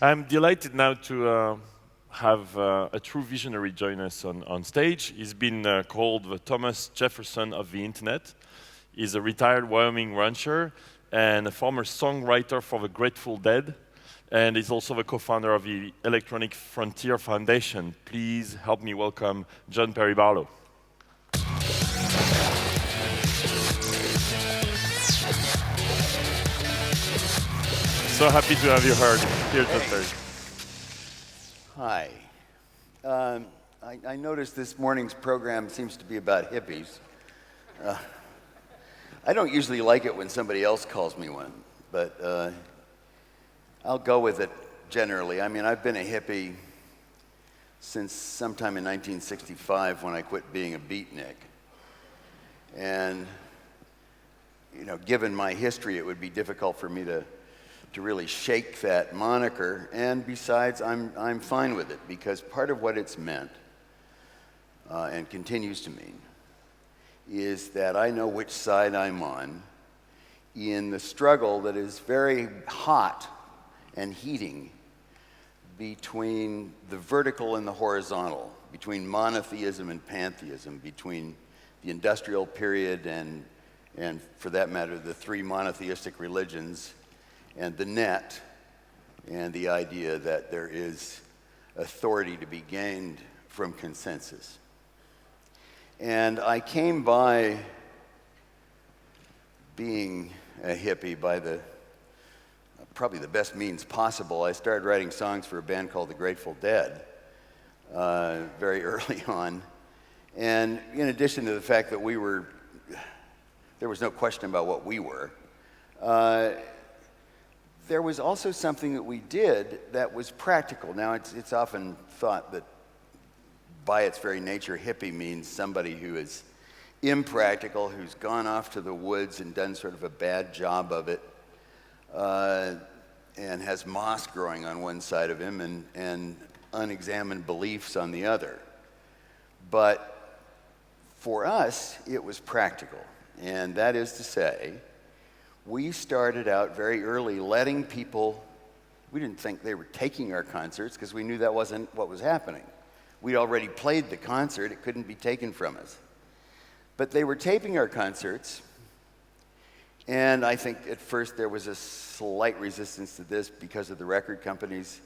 I'm delighted now to have a true visionary join us on stage. He's been called the Thomas Jefferson of the Internet. He's a retired Wyoming rancher and a former songwriter for the Grateful Dead. And he's also the co-founder of the Electronic Frontier Foundation. Please help me welcome John Perry Barlow. So happy to have you here, John Perry. Hi. I noticed this morning's program seems to be about hippies. I don't usually like it when somebody else calls me one, but I'll go with it generally. I mean, I've been a hippie since sometime in 1965 when I quit being a beatnik. And, you know, given my history, it would be difficult for me to really shake that moniker, and besides, I'm fine with it, because part of what it's meant, and continues to mean, is that I know which side I'm on in the struggle that is very hot and heating between the vertical and the horizontal, between monotheism and pantheism, between the industrial period and for that matter, the three monotheistic religions, and the net, and the idea that there is authority to be gained from consensus. And I came by being a hippie by probably the best means possible. I started writing songs for a band called the Grateful Dead very early on. And in addition to the fact that there was no question about what we were, there was also something that we did that was practical. Now, it's often thought that by its very nature, hippie means somebody who is impractical, who's gone off to the woods and done sort of a bad job of it, and has moss growing on one side of him and unexamined beliefs on the other. But for us, it was practical. And that is to say, we started out very early letting people, we didn't think they were taking our concerts because we knew that wasn't what was happening. We'd already played the concert, it couldn't be taken from us. But they were taping our concerts, and I think at first there was a slight resistance to this because of the record companies.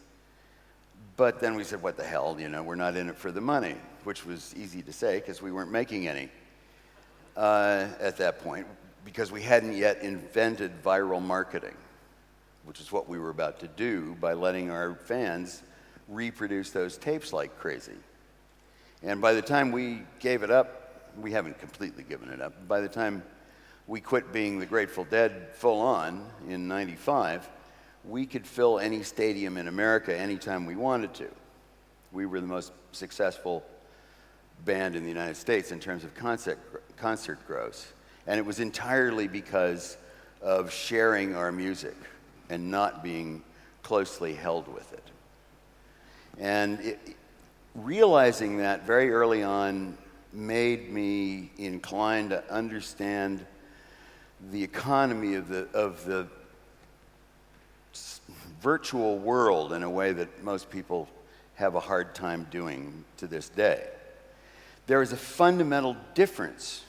But then we said, what the hell, you know, we're not in it for the money, which was easy to say because we weren't making any at that point, because we hadn't yet invented viral marketing, which is what we were about to do by letting our fans reproduce those tapes like crazy. And by the time we gave it up, we haven't completely given it up, by the time we quit being the Grateful Dead full on in '95, we could fill any stadium in America anytime we wanted to. We were the most successful band in the United States in terms of concert gross. And it was entirely because of sharing our music and not being closely held with it. And realizing that very early on made me inclined to understand the economy of the virtual world in a way that most people have a hard time doing to this day. There is a fundamental difference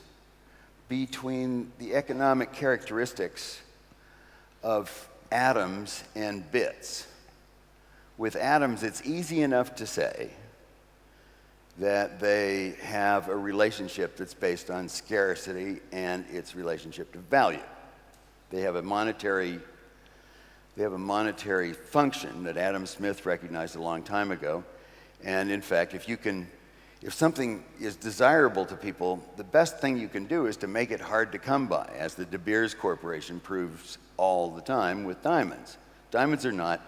between the economic characteristics of atoms and bits. With atoms, it's easy enough to say that they have a relationship that's based on scarcity and its relationship to value. They have a monetary function that Adam Smith recognized a long time ago. And in fact, if something is desirable to people, the best thing you can do is to make it hard to come by, as the De Beers Corporation proves all the time with diamonds. Diamonds are not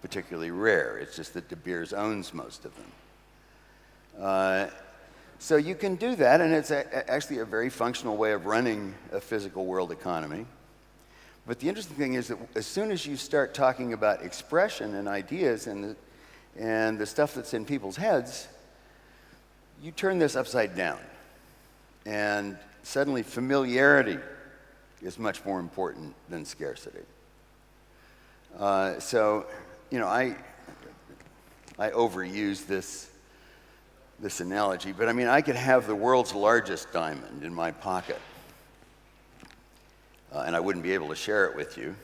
particularly rare, it's just that De Beers owns most of them. So you can do that, and it's actually a very functional way of running a physical world economy. But the interesting thing is that as soon as you start talking about expression and ideas and the stuff that's in people's heads, you turn this upside down, and suddenly familiarity is much more important than scarcity. So, you know, I overuse this analogy, but I mean, I could have the world's largest diamond in my pocket, and I wouldn't be able to share it with you,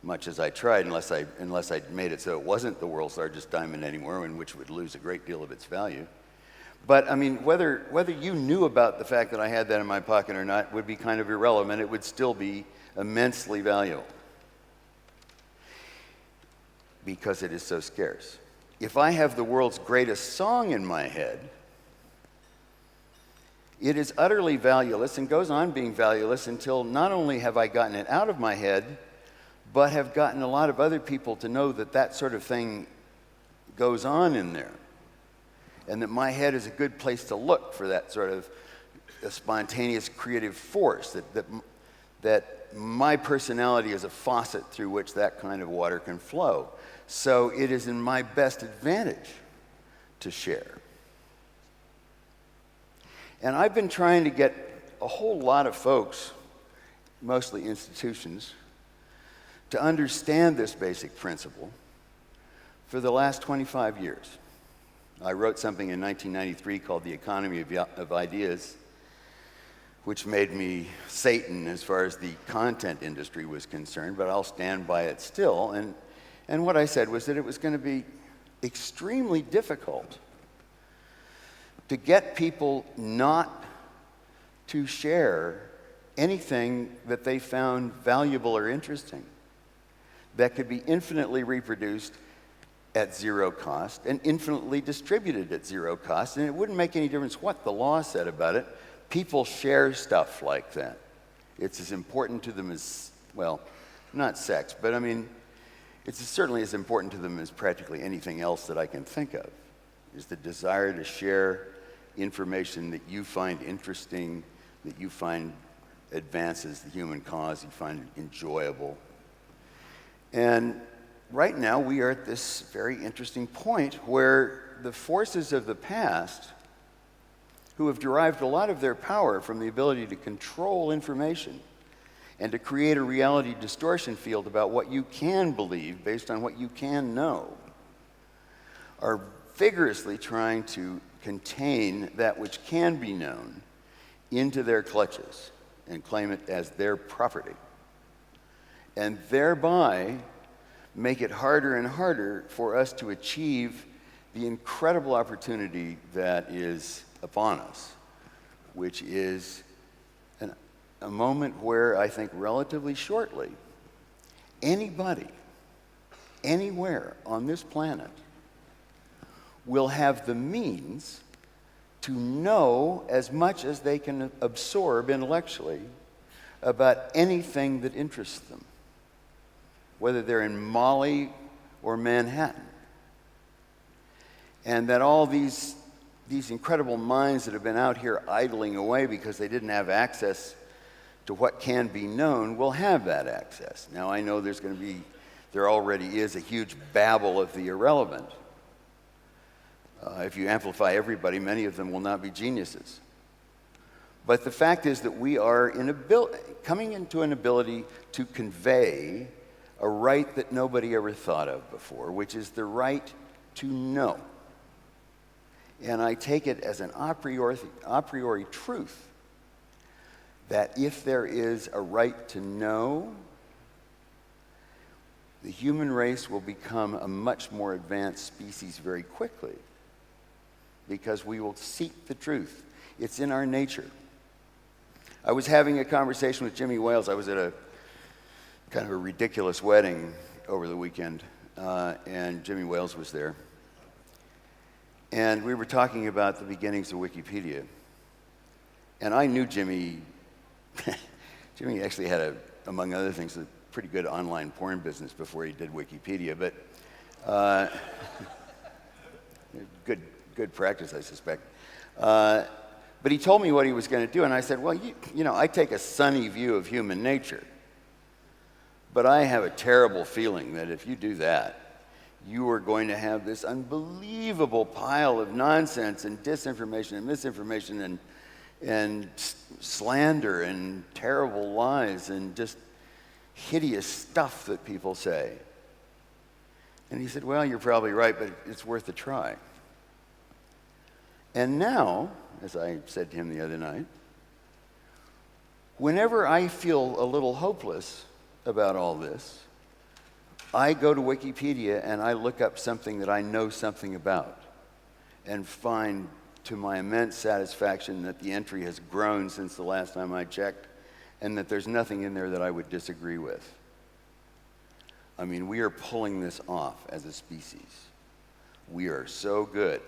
much as I tried, unless I made it so it wasn't the world's largest diamond anymore, in which would lose a great deal of its value. But I mean, whether you knew about the fact that I had that in my pocket or not would be kind of irrelevant. It would still be immensely valuable because it is so scarce. If I have the world's greatest song in my head, it is utterly valueless and goes on being valueless until not only have I gotten it out of my head, but have gotten a lot of other people to know that that sort of thing goes on in there, and that my head is a good place to look for that sort of a spontaneous creative force, that my personality is a faucet through which that kind of water can flow. So it is in my best advantage to share. And I've been trying to get a whole lot of folks, mostly institutions, to understand this basic principle for the last 25 years. I wrote something in 1993 called The Economy of Ideas, which made me Satan as far as the content industry was concerned, but I'll stand by it still. And what I said was that it was going to be extremely difficult to get people not to share anything that they found valuable or interesting that could be infinitely reproduced at zero cost and infinitely distributed at zero cost. And it wouldn't make any difference what the law said about it. People share stuff like that. It's as important to them as, well, not sex, but I mean, it's certainly as important to them as practically anything else that I can think of, is the desire to share information that you find interesting, that you find advances the human cause, you find enjoyable. And right now we are at this very interesting point where the forces of the past, who have derived a lot of their power from the ability to control information and to create a reality distortion field about what you can believe based on what you can know, are vigorously trying to contain that which can be known into their clutches and claim it as their property, and thereby make it harder and harder for us to achieve the incredible opportunity that is upon us, which is a moment where I think relatively shortly, anybody, anywhere on this planet will have the means to know as much as they can absorb intellectually about anything that interests them, whether they're in Mali or Manhattan. And that all these incredible minds that have been out here idling away because they didn't have access to what can be known will have that access. Now, I know there already is a huge babble of the irrelevant. If you amplify everybody, many of them will not be geniuses. But the fact is that we are coming into an ability to convey a right that nobody ever thought of before, which is the right to know. And I take it as an a priori truth that if there is a right to know, the human race will become a much more advanced species very quickly, because we will seek the truth. It's in our nature. I was having a conversation with Jimmy Wales. I was at a kind of a ridiculous wedding over the weekend, and Jimmy Wales was there. And we were talking about the beginnings of Wikipedia. And I knew Jimmy. Jimmy actually had, among other things, a pretty good online porn business before he did Wikipedia, but good practice, I suspect. But he told me what he was going to do, and I said, well, you know, I take a sunny view of human nature, but I have a terrible feeling that if you do that, you are going to have this unbelievable pile of nonsense and disinformation and misinformation and slander and terrible lies and just hideous stuff that people say. And he said, well, you're probably right, but it's worth a try. And now, as I said to him the other night, whenever I feel a little hopeless about all this, I go to Wikipedia and I look up something that I know something about and find, to my immense satisfaction, that the entry has grown since the last time I checked and that there's nothing in there that I would disagree with. I mean, we are pulling this off as a species. We are so good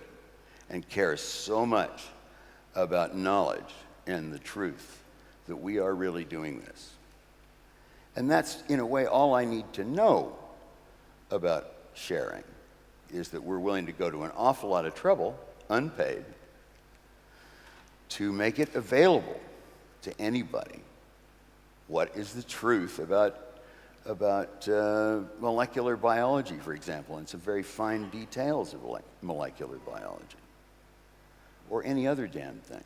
and care so much about knowledge and the truth that we are really doing this. And that's, in a way, all I need to know about sharing, is that we're willing to go to an awful lot of trouble, unpaid, to make it available to anybody. What is the truth about molecular biology, for example, and some very fine details of molecular biology, or any other damn thing?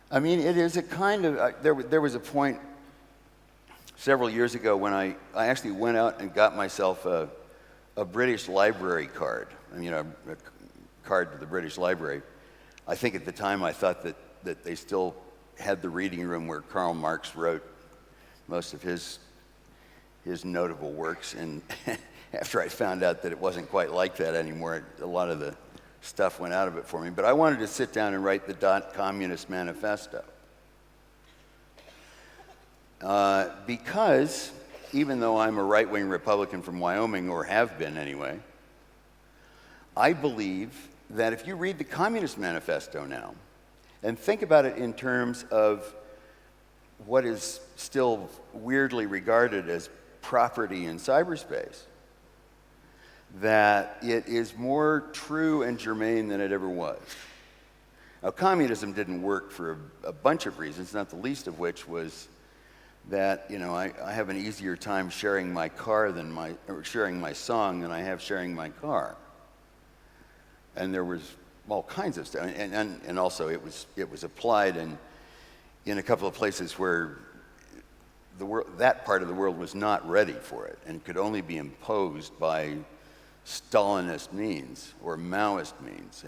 I mean, it is a kind of, there was a point several years ago when I actually went out and got myself a British Library card. I mean, a card to the British Library. I think at the time I thought that they still had the reading room where Karl Marx wrote most of his notable works, and after I found out that it wasn't quite like that anymore, a lot of the stuff went out of it for me. But I wanted to sit down and write the Communist Manifesto. Because even though I'm a right-wing Republican from Wyoming, or have been anyway, I believe that if you read the Communist Manifesto now and think about it in terms of what is still weirdly regarded as property in cyberspace, that it is more true and germane than it ever was. Now, communism didn't work for a bunch of reasons, not the least of which was that, you know, I have an easier time sharing my car or sharing my song than I have sharing my car. And there was all kinds of stuff, and also it was applied in a couple of places where that part of the world was not ready for it and could only be imposed by Stalinist means or Maoist means.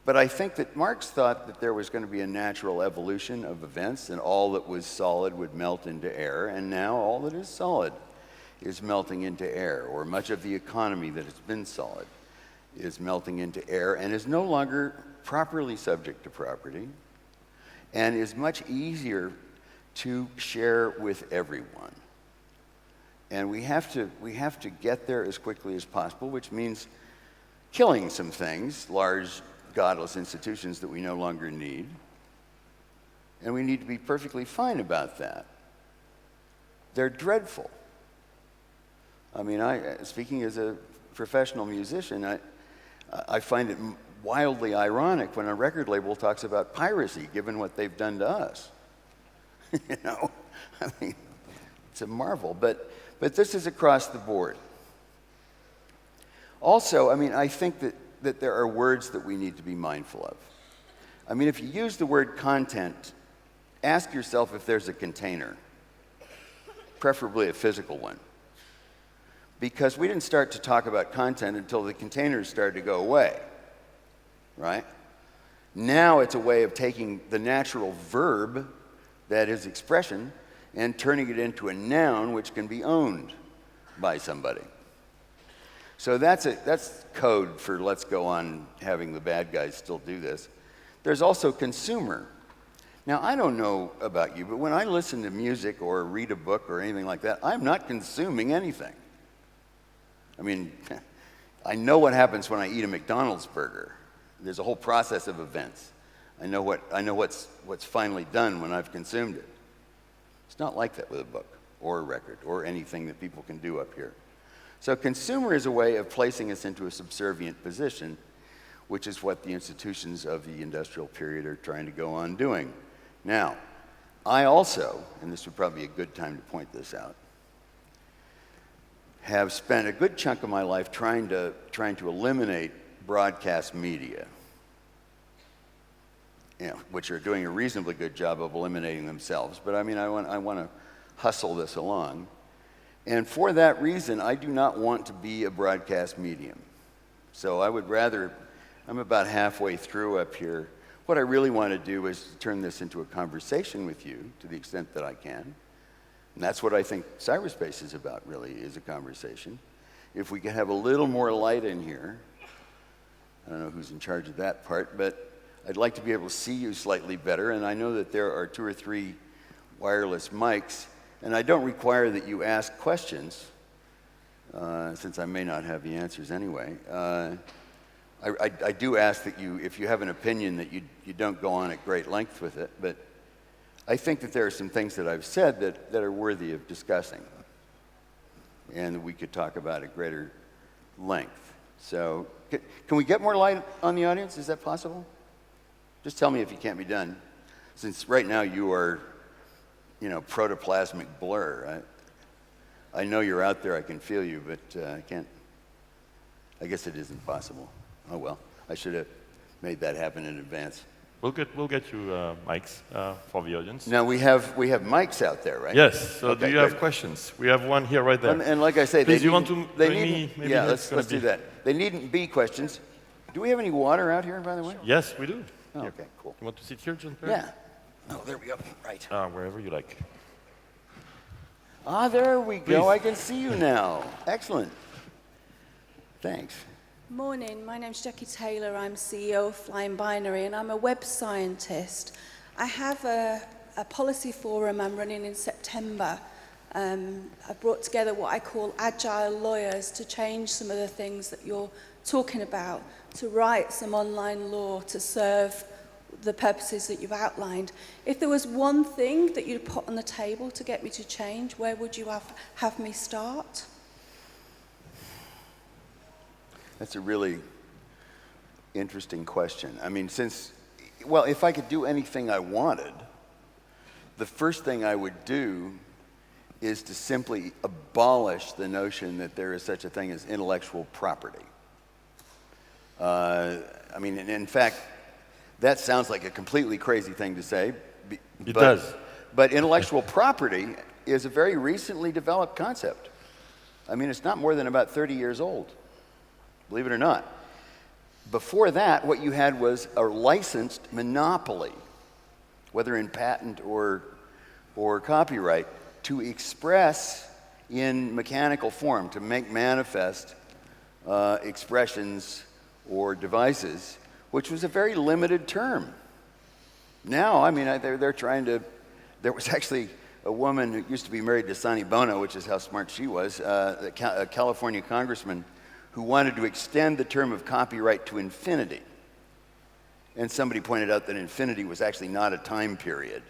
But I think that Marx thought that there was going to be a natural evolution of events, and all that was solid would melt into air, and now all that is solid is melting into air, or much of the economy that has been solid is melting into air and is no longer properly subject to property, and is much easier to share with everyone. And we have to get there as quickly as possible, which means killing some things, large, godless institutions that we no longer need. And we need to be perfectly fine about that. They're dreadful. I mean, speaking as a professional musician, I find it wildly ironic when a record label talks about piracy, given what they've done to us. You know, I mean, it's a marvel. But this is across the board. Also, I mean, I think that there are words that we need to be mindful of. I mean, if you use the word content, ask yourself if there's a container, preferably a physical one. Because we didn't start to talk about content until the containers started to go away, right? Now it's a way of taking the natural verb, that is expression, and turning it into a noun which can be owned by somebody. So that's code for let's go on having the bad guys still do this. There's also consumer. Now, I don't know about you, but when I listen to music or read a book or anything like that, I'm not consuming anything. I mean, I know what happens when I eat a McDonald's burger. There's a whole process of events. I know what's finally done when I've consumed it. It's not like that with a book or a record or anything that people can do up here. So consumer is a way of placing us into a subservient position, which is what the institutions of the industrial period are trying to go on doing. Now, I also, and this would probably be a good time to point this out, have spent a good chunk of my life trying to eliminate broadcast media, you know, which are doing a reasonably good job of eliminating themselves. But I mean, I want to hustle this along. And for that reason, I do not want to be a broadcast medium. So I would rather, I'm about halfway through up here. What I really want to do is turn this into a conversation with you to the extent that I can. And that's what I think cyberspace is about, really, is a conversation. If we could have a little more light in here, I don't know who's in charge of that part, but I'd like to be able to see you slightly better. And I know that there are 2 or 3 wireless mics, and I don't require that you ask questions, since I may not have the answers anyway. I do ask that you, if you have an opinion, that you don't go on at great length with it, but I think that there are some things that I've said that are worthy of discussing and that we could talk about at greater length. So, can we get more light on the audience? Is that possible? Just tell me if it can't be done, since right now you are, protoplasmic blur. I know you're out there, I can feel you, but I can't, I guess it isn't possible. Oh well, I should have made that happen in advance. We'll get you mics for the audience. Now we have mics out there, right? Yes. So okay, do you have questions? We have one here right there. And like I say, please, you want to maybe yeah, let's do that. They needn't be questions. Do we have any water out here, by the way? Yes, we do. Oh, okay, cool. You want to sit here, John? Yeah. Oh, there we go. Right. Wherever you like. Ah, there we Please. go. I can see you now. Excellent. Thanks. Morning, my name's Jackie Taylor. I'm CEO of Flying Binary, and I'm a web scientist. I have a policy forum I'm running in September. I brought together what I call agile lawyers to change some of the things that you're talking about, to write some online law to serve the purposes that you've outlined. If there was one thing that you'd put on the table to get me to change, where would you have me start? That's a really interesting question. I mean, if I could do anything I wanted, the first thing I would do is to simply abolish the notion that there is such a thing as intellectual property. I mean, in fact, that sounds like a completely crazy thing to say. It does. But intellectual property is a very recently developed concept. I mean, it's not more than about 30 years old, believe it or not. Before that, what you had was a licensed monopoly, whether in patent or copyright, to express in mechanical form, to make manifest expressions or devices, which was a very limited term. Now, I mean, they're trying to, there was actually a woman who used to be married to Sonny Bono, which is how smart she was, a California congressman, who wanted to extend the term of copyright to infinity. And somebody pointed out that infinity was actually not a time period.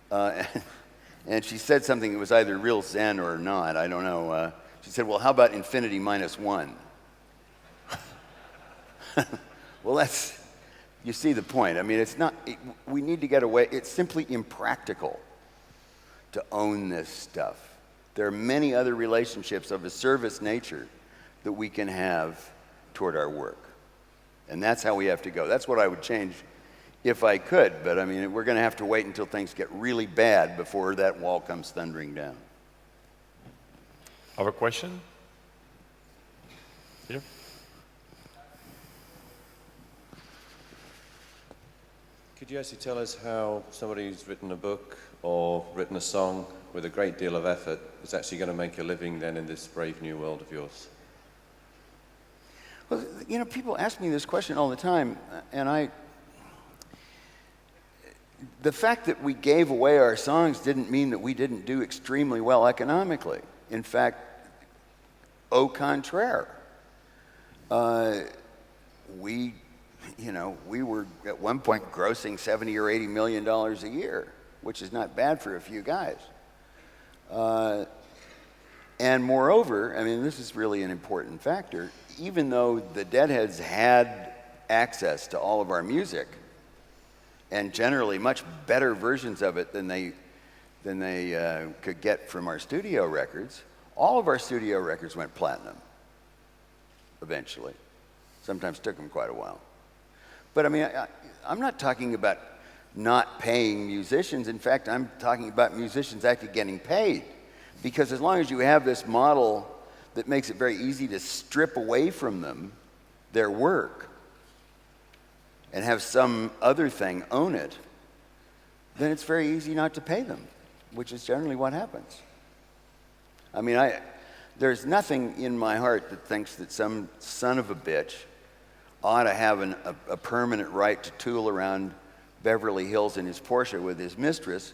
And she said something that was either real zen or not, I don't know. She said, well, how about infinity minus 1? Well, you see the point. I mean, we need to get away. It's simply impractical to own this stuff. There are many other relationships of a service nature that we can have toward our work. And that's how we have to go. That's what I would change if I could. But I mean, we're going to have to wait until things get really bad before that wall comes thundering down. Have a question? Here. Could you actually tell us how somebody who's written a book or written a song with a great deal of effort is actually going to make a living then in this brave new world of yours? Well, you know, people ask me this question all the time, and the fact that we gave away our songs didn't mean that we didn't do extremely well economically. In fact, au contraire. We were at one point grossing $70 or $80 million a year, which is not bad for a few guys. And moreover, I mean, this is really an important factor, even though the Deadheads had access to all of our music, and generally much better versions of it than they could get from our studio records, all of our studio records went platinum eventually. Sometimes took them quite a while. But I mean, I'm not talking about not paying musicians. In fact, I'm talking about musicians actually getting paid. Because as long as you have this model that makes it very easy to strip away from them their work and have some other thing own it, then it's very easy not to pay them, which is generally what happens. I mean, there's nothing in my heart that thinks that some son of a bitch ought to have a permanent right to tool around Beverly Hills in his Porsche with his mistress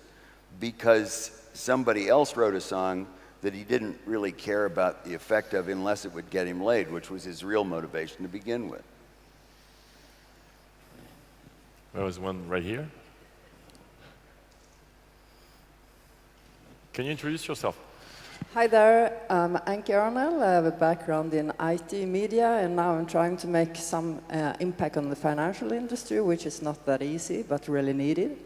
because somebody else wrote a song that he didn't really care about the effect of unless it would get him laid, which was his real motivation to begin with. There was one right here. Can you introduce yourself? Hi there, I'm Anke Arnell. I have a background in IT media, and now I'm trying to make some impact on the financial industry, which is not that easy, but really needed.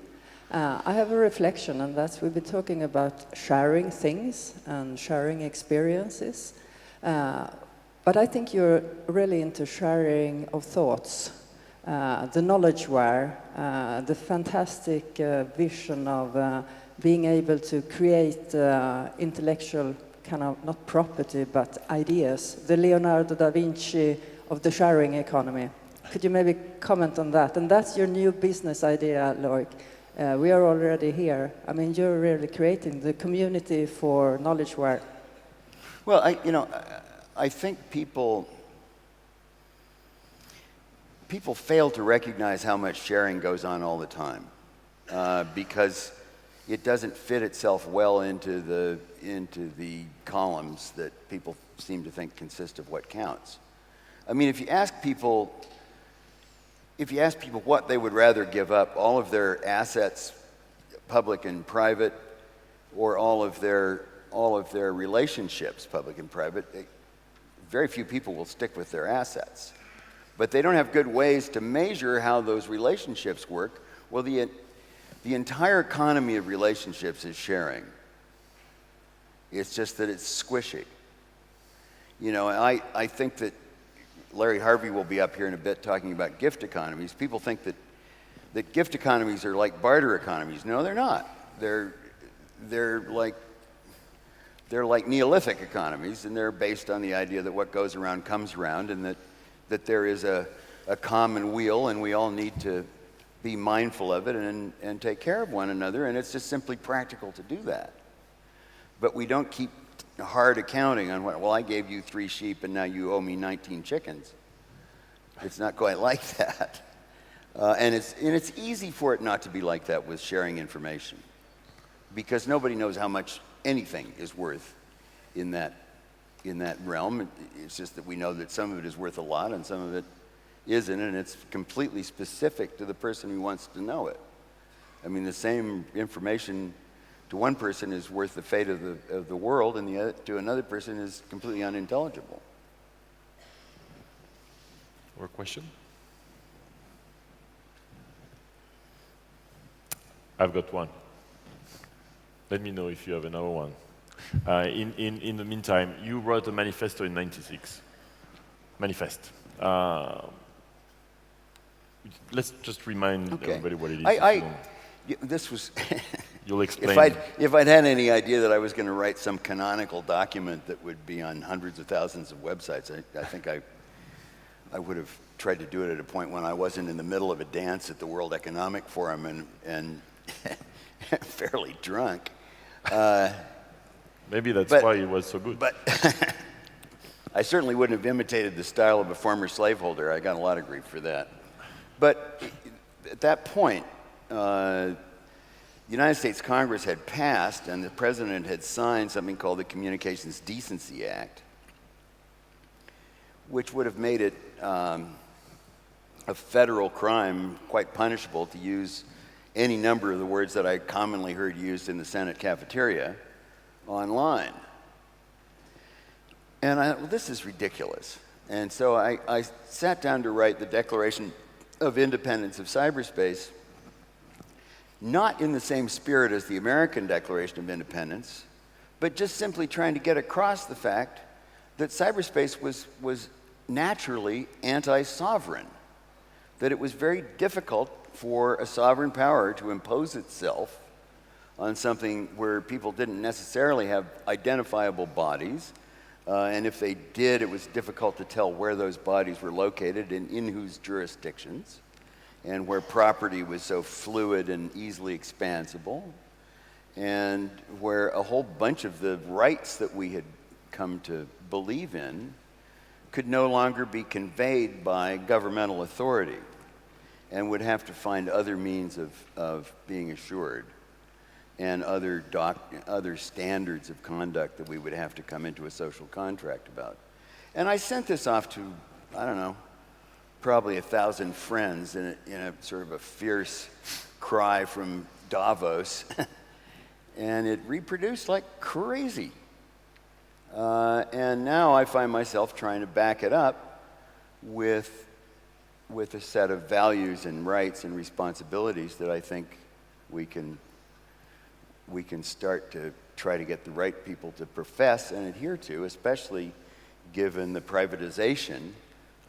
I have a reflection, and that's we've been talking about sharing things and sharing experiences. But I think you're really into sharing of thoughts, the knowledge ware, the fantastic vision of being able to create intellectual kind of, not property, but ideas, the Leonardo da Vinci of the sharing economy. Could you maybe comment on that? And that's your new business idea, Loic. We are already here. I mean, you're really creating the community for knowledgeware. Well, I think people fail to recognize how much sharing goes on all the time because it doesn't fit itself well into the columns that people seem to think consist of what counts. I mean, if you ask people what they would rather give up, all of their assets, public and private, or all of their relationships, public and private, very few people will stick with their assets. But they don't have good ways to measure how those relationships work. Well, the entire economy of relationships is sharing. It's just that it's squishy. You know, I think that Larry Harvey will be up here in a bit talking about gift economies. People think that gift economies are like barter economies. No, they're not. They're like Neolithic economies, and they're based on the idea that what goes around comes around, and that there is a common wheel, and we all need to be mindful of it and take care of one another, and it's just simply practical to do that. But we don't keep hard accounting on what, well, I gave you 3 sheep and now you owe me 19 chickens. It's not quite like that. And it's easy for it not to be like that with sharing information, because nobody knows how much anything is worth in that realm. It's just that we know that some of it is worth a lot and some of it isn't, and it's completely specific to the person who wants to know it. I mean, the same information to one person is worth the fate of the world, and to another person is completely unintelligible. Or question? I've got one. Let me know if you have another one. In the meantime, you wrote a manifesto in '96. Manifest. Let's just remind everybody what it is. This was. You'll explain. If I'd had any idea that I was going to write some canonical document that would be on hundreds of thousands of websites, I think I would have tried to do it at a point when I wasn't in the middle of a dance at the World Economic Forum and fairly drunk. Maybe that's why it was so good. But I certainly wouldn't have imitated the style of a former slaveholder. I got a lot of grief for that. But at that point, the United States Congress had passed and the president had signed something called the Communications Decency Act, which would have made it a federal crime, quite punishable, to use any number of the words that I commonly heard used in the Senate cafeteria online. And well, this is ridiculous. And so I sat down to write the Declaration of Independence of Cyberspace, not in the same spirit as the American Declaration of Independence, but just simply trying to get across the fact that cyberspace was naturally anti-sovereign, that it was very difficult for a sovereign power to impose itself on something where people didn't necessarily have identifiable bodies, and if they did, it was difficult to tell where those bodies were located and in whose jurisdictions, and where property was so fluid and easily expansible, and where a whole bunch of the rights that we had come to believe in could no longer be conveyed by governmental authority and would have to find other means of being assured and other standards of conduct that we would have to come into a social contract about. And I sent this off to, I don't know, probably 1,000 friends in a sort of a fierce cry from Davos, and it reproduced like crazy. And now I find myself trying to back it up with a set of values and rights and responsibilities that I think we can start to try to get the right people to profess and adhere to, especially given the privatization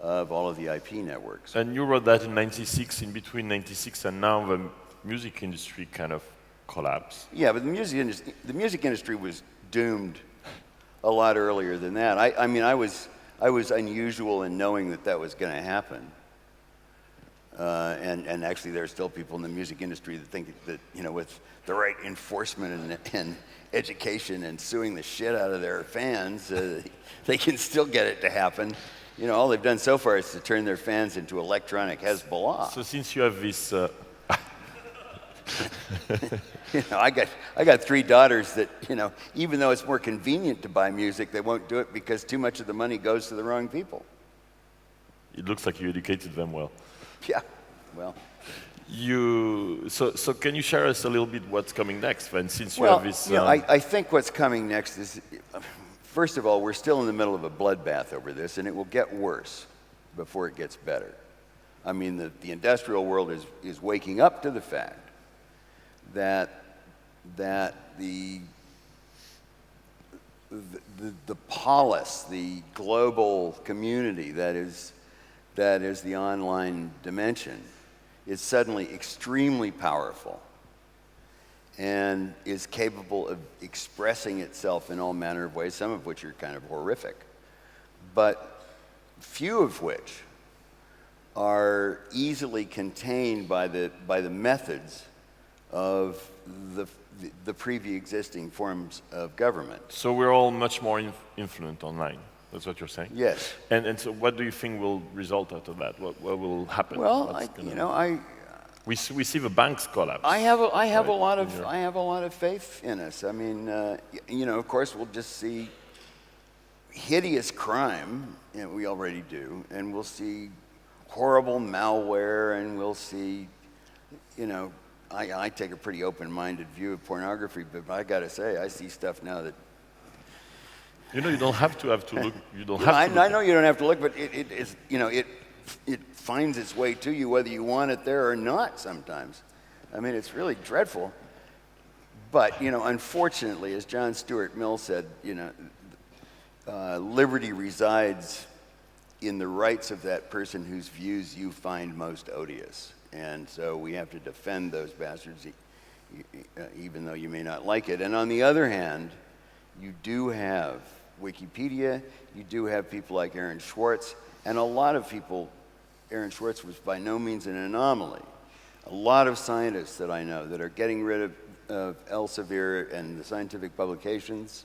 of all of the IP networks. And you wrote that in '96, in between '96 and now, the music industry kind of collapsed. Yeah, but the music industry was doomed a lot earlier than that. I mean, I was unusual in knowing that was going to happen. And actually, there are still people in the music industry that think that, you know, with the right enforcement and education and suing the shit out of their fans, they can still get it to happen. You know, all they've done so far is to turn their fans into electronic Hezbollah. So since you have this... You know, I got 3 daughters that, you know, even though it's more convenient to buy music, they won't do it because too much of the money goes to the wrong people. It looks like you educated them well. Yeah, well... So can you share us a little bit what's coming next then, since you Well, have this... you know, I think what's coming next is, first of all, we're still in the middle of a bloodbath over this, and it will get worse before it gets better. I mean, the industrial world is waking up to the fact that the polis, the global community that is the online dimension, is suddenly extremely powerful and is capable of expressing itself in all manner of ways, some of which are kind of horrific, but few of which are easily contained by the methods of the pre-existing forms of government. So we're all much more influent online. That's what you're saying? Yes. And so what do you think will result out of that? What will happen? Well, we see the banks collapse. I have right? a lot of faith in us. I mean, you know, of course, we'll just see hideous crime, you know, we already do, and we'll see horrible malware, and we'll see, you know, I take a pretty open-minded view of pornography, but I got to say, I see stuff now that... You know, you don't have to look. You don't I have to. I know you don't have to look, but it's, you know, it finds its way to you whether you want it there or not sometimes. I mean, it's really dreadful. But, you know, unfortunately, as John Stuart Mill said, you know, liberty resides in the rights of that person whose views you find most odious. And so we have to defend those bastards, even though you may not like it. And on the other hand, you do have Wikipedia, you do have people like Aaron Swartz, and a lot of people. Aaron Swartz was by no means an anomaly. A lot of scientists that I know that are getting rid of Elsevier and the scientific publications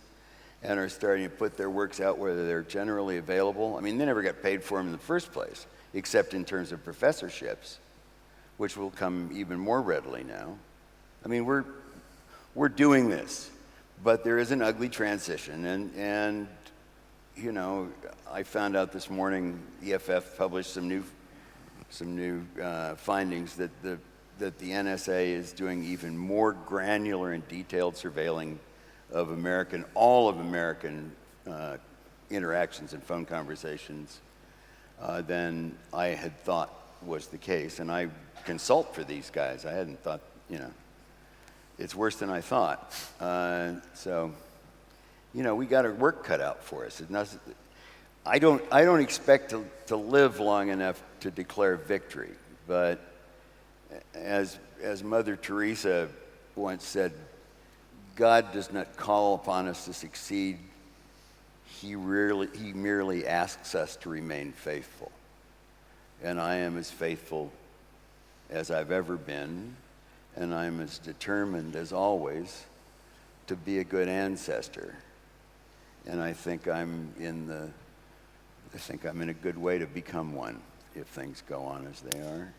and are starting to put their works out where they're generally available. I mean, they never got paid for them in the first place, except in terms of professorships, which will come even more readily now. I mean, we're doing this, but there is an ugly transition, and you know, I found out this morning the EFF published some new findings that the NSA is doing even more granular and detailed surveilling of all of American interactions and phone conversations than I had thought was the case. And I consult for these guys. I hadn't thought, you know, it's worse than I thought. So, you know, we got our work cut out for us. I don't expect to live long enough to declare victory, but as Mother Teresa once said, God does not call upon us to succeed. He merely asks us to remain faithful. And I am as faithful as I've ever been, and I'm as determined as always to be a good ancestor. And I think I'm in a good way to become one if things go on as they are.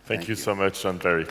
Thank you so much, John Perry.